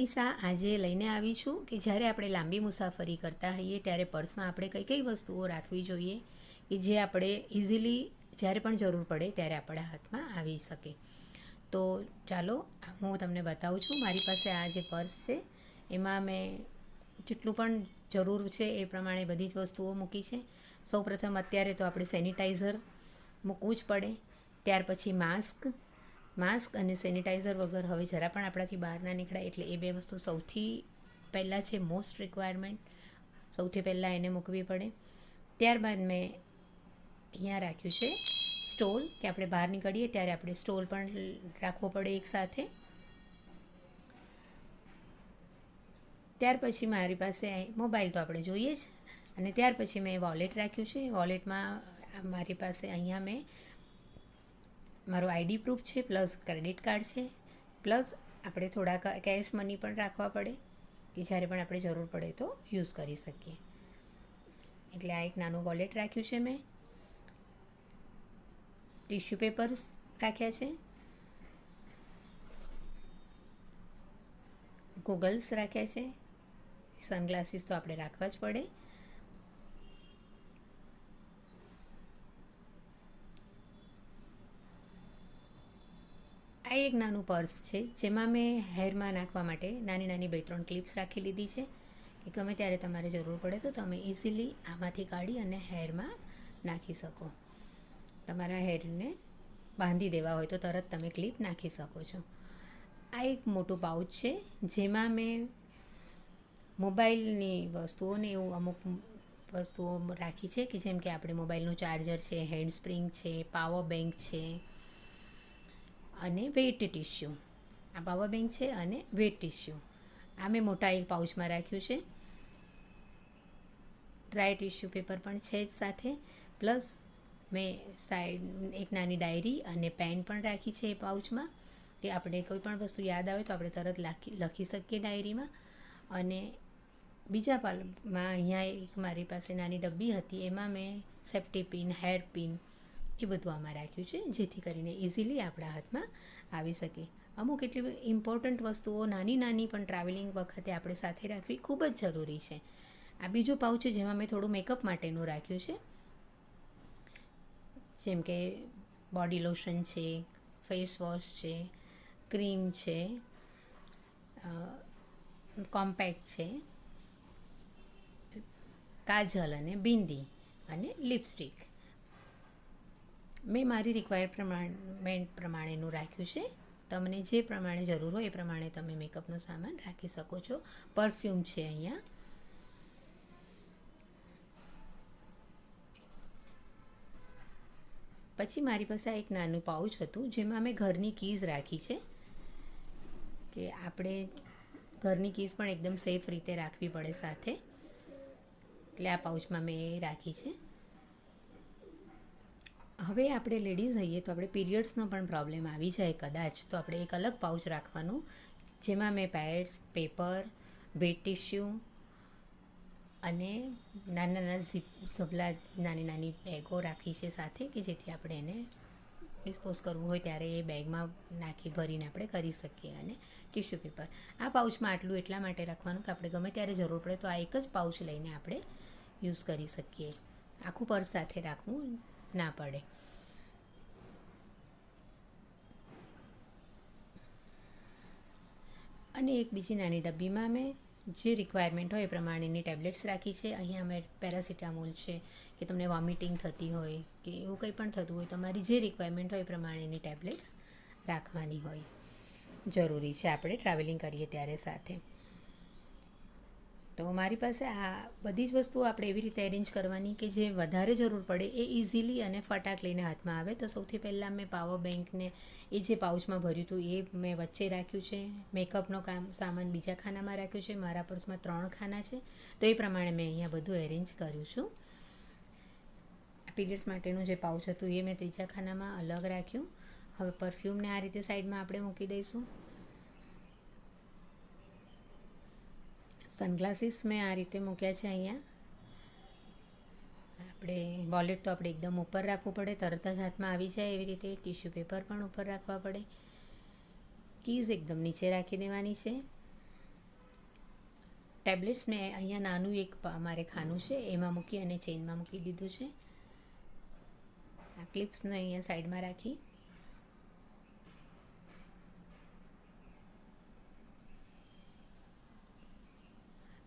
મનીષા આજે લઈને આવી છું કે જ્યારે આપણે લાંબી મુસાફરી કરતા હોઈએ ત્યારે પર્સમાં આપણે કઈ કઈ વસ્તુઓ રાખવી જોઈએ કે જે આપણે ઇઝીલી જ્યારે પણ જરૂર પડે ત્યારે આપણા હાથમાં આવી શકે. તો ચાલો હું તમને બતાવું છું. મારી પાસે આ જે પર્સ છે એમાં મેં જેટલું પણ જરૂર છે એ પ્રમાણે બધી જ વસ્તુઓ મૂકી છે. સૌપ્રથમ અત્યારે તો આપણે સેનિટાઈઝર મૂકવું જ પડે, ત્યાર પછી માસ્ક અને સેનિટાઈઝર વગર હવે જરા પણ આપણાથી બહાર ના નીકળાય, એટલે એ બે વસ્તુ સૌથી પહેલાં છે, મોસ્ટ રિક્વાયરમેન્ટ. સૌથી પહેલાં એને મૂકવી પડે. ત્યારબાદ મેં અહીંયા રાખ્યું છે સ્ટોલ, કે આપણે બહાર નીકળીએ ત્યારે આપણે સ્ટોલ પણ રાખવો પડે એકસાથે. ત્યાર પછી મારી પાસે મોબાઈલ તો આપણે જોઈએ જ, અને ત્યાર પછી મેં વોલેટ રાખ્યું છે. વોલેટમાં મારી પાસે અહીંયા મેં મારું આઈડી પ્રૂફ છે, પ્લસ ક્રેડિટ કાર્ડ છે, પ્લસ આપણે થોડા કેશ મની પણ રાખવા પડે કે જ્યારે પણ આપણે જરૂર પડે તો યુઝ કરી શકીએ. એટલે આ એક નાનું વોલેટ રાખ્યું છે મેં. ટિશ્યુ પેપર્સ રાખ્યા છે, ગોગલ્સ રાખ્યા છે, સનગ્લાસીસ તો આપણે રાખવા જ પડે. આ એક નાનું પર્સ છે જેમાં મેં હેરમાં નાખવા માટે નાની નાની 2-3 ક્લિપ્સ રાખી લીધી છે કે ગમે ત્યારે તમારે જરૂર પડે તો તમે ઇઝીલી આમાંથી કાઢી અને હેરમાં નાખી શકો. તમારા હેરને બાંધી દેવા હોય તો તરત તમે ક્લિપ નાખી શકો છો. આ એક મોટું પાઉચ છે જેમાં મેં મોબાઈલની વસ્તુઓને એવું અમુક વસ્તુઓ રાખી છે, કે જેમ કે આપણે મોબાઈલનું ચાર્જર છે, હેન્ડ સ્પ્રિંગ છે, પાવર બેંક છે અને વેટ ટિશ્યુ. આ પાવર બેંક છે અને વેટ ટિશ્યુ આ મેં મોટા એક પાઉચમાં રાખ્યું છે. ડ્રાય ટિશ્યુ પેપર પણ છે જ સાથે, પ્લસ મેં સાઈડ એક નાની ડાયરી અને પેન પણ રાખી છે એ પાઉચમાં, કે આપણે કોઈ પણ વસ્તુ યાદ આવે તો આપણે તરત લખી શકીએ ડાયરીમાં. અને બીજા પાલમાં અહીંયા એક મારી પાસે નાની ડબ્બી હતી, એમાં મેં સેફ્ટી પિન, હેર પિન એ બધું આમાં રાખ્યું છે, જેથી કરીને ઇઝીલી આપણા હાથમાં આવી શકે. અમુક એટલી ઇમ્પોર્ટન્ટ વસ્તુઓ નાની નાની પણ ટ્રાવેલિંગ વખતે આપણે સાથે રાખવી ખૂબ જ જરૂરી છે. આ બીજું પાઉચ છે જેમાં મેં થોડું મેકઅપ માટેનું રાખ્યું છે, જેમ કે બોડી લોશન છે, ફેસ વોશ છે, ક્રીમ છે, કોમ્પેક્ટ છે, કાજલ અને બિંદી અને લિપસ્ટિક. મેં મારી રિક્વાયરમેન્ટ પ્રમાણેનું રાખ્યું છે. તમને જે પ્રમાણે જરૂર હોય એ પ્રમાણે તમે મેકઅપનો સામાન રાખી શકો છો. પરફ્યુમ છે અહીંયા. પછી મારી પાસે આ એક નાનું પાઉચ હતું જેમાં મેં ઘરની કીઝ રાખી છે, કે આપણે ઘરની કીઝ પણ એકદમ સેફ રીતે રાખવી પડે સાથે, એટલે આ પાઉચમાં મેં એ રાખી છે. હવે આપણે લેડીઝ હોઈએ તો આપણે પીરિયડ્સનો પણ પ્રોબ્લેમ આવી જાય કદાચ, તો આપણે એક અલગ પાઉચ રાખવાનું, જેમાં મેં પેડ્સ, પેપર, વેટ ટિશ્યુ અને નાના ઝબલા નાની નાની બેગો રાખી છે સાથે, કે જેથી આપણે એને ડિસ્પોઝ કરવું હોય ત્યારે એ બેગમાં નાખી ભરીને આપણે કરી શકીએ. અને ટિશ્યુ પેપર આ પાઉચમાં આટલું એટલા માટે રાખવાનું કે આપણે ગમે ત્યારે જરૂર પડે તો આ એક જ પાઉચ લઈને આપણે યુઝ કરી શકીએ. આખું પર્સ સાથે રાખવું ના પડે. અને એક બીજી નાની ડબ્બીમાં મેં જે રિક્વાયરમેન્ટ હોય એ પ્રમાણેની ટેબ્લેટ્સ રાખી છે. અહીંયા મેં પેરાસિટામોલ છે, કે તમને વોમિટિંગ થતી હોય કે એવું કંઈ પણ થતું હોય, તમારી જે રિક્વાયરમેન્ટ હોય એ પ્રમાણેની ટેબ્લેટ્સ રાખવાની હોય, જરૂરી છે આપણે ટ્રાવેલિંગ કરીએ ત્યારે સાથે. તો મારી પાસે આ બધી જ વસ્તુઓ આપણે એવી રીતે એરેન્જ કરવાની કે જે વધારે જરૂર પડે એ ઇઝીલી અને ફટાક લઈને હાથમાં આવે. તો સૌથી પહેલાં મેં પાવર બેંકને એ જે પાઉચમાં ભર્યું હતું એ મેં વચ્ચે રાખ્યું છે. મેકઅપનો સામાન બીજા ખાનામાં રાખ્યું છે. મારા પર્સમાં 3 ખાના છે, તો એ પ્રમાણે મેં અહીંયા બધું એરેન્જ કર્યું છું. પીરિયડ્સ માટેનું જે પાઉચ હતું એ મેં ત્રીજા ખાનામાં અલગ રાખ્યું. હવે પરફ્યુમને આ રીતે સાઈડમાં આપણે મૂકી દઈશું. સનગ્લાસીસ મેં આ રીતે મૂક્યા છે અહીંયા. આપણે વોલેટ તો આપણે એકદમ ઉપર રાખવું પડે, તરત જ હાથમાં આવી જાય એવી રીતે. ટિશ્યુ પેપર પણ ઉપર રાખવા પડે. કીઝ એકદમ નીચે રાખી દેવાની છે. ટેબ્લેટ્સ મેં અહીંયા નાનું એક મારે ખાનું છે એમાં મૂકી અને ચેનમાં મૂકી દીધું છે. આ ક્લિપ્સને અહીંયા સાઈડમાં રાખી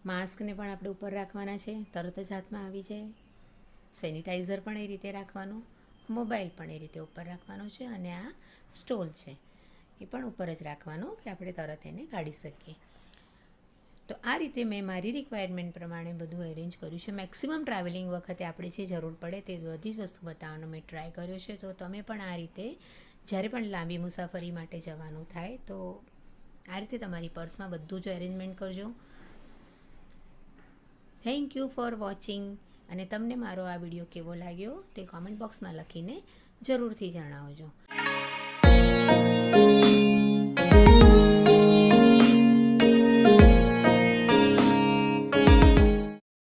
માસ્કને પણ આપણે ઉપર રાખવાના છે, તરત જ હાથમાં આવી જાય. સેનિટાઈઝર પણ એ રીતે રાખવાનું, મોબાઈલ પણ એ રીતે ઉપર રાખવાનો છે અને આ સ્ટોલ છે એ પણ ઉપર જ રાખવાનું કે આપણે તરત એને કાઢી શકીએ. તો આ રીતે મેં મારી રિક્વાયરમેન્ટ પ્રમાણે બધું અરેન્જ કર્યું છે. મેક્સિમમ ટ્રાવેલિંગ વખતે આપણે જે જરૂર પડે તે બધી જ વસ્તુ બતાવવાનો મેં ટ્રાય કર્યો છે. તો તમે પણ આ રીતે જ્યારે પણ લાંબી મુસાફરી માટે જવાનું થાય તો આ રીતે તમારી પર્સમાં બધું જ અરેન્જમેન્ટ કરજો. Thank you for watching. અને તમને મારો આ વિડીયો કેવો લાગ્યો તે કોમેન્ટ બોક્સમાં લખીને જરૂરથી જણાવજો.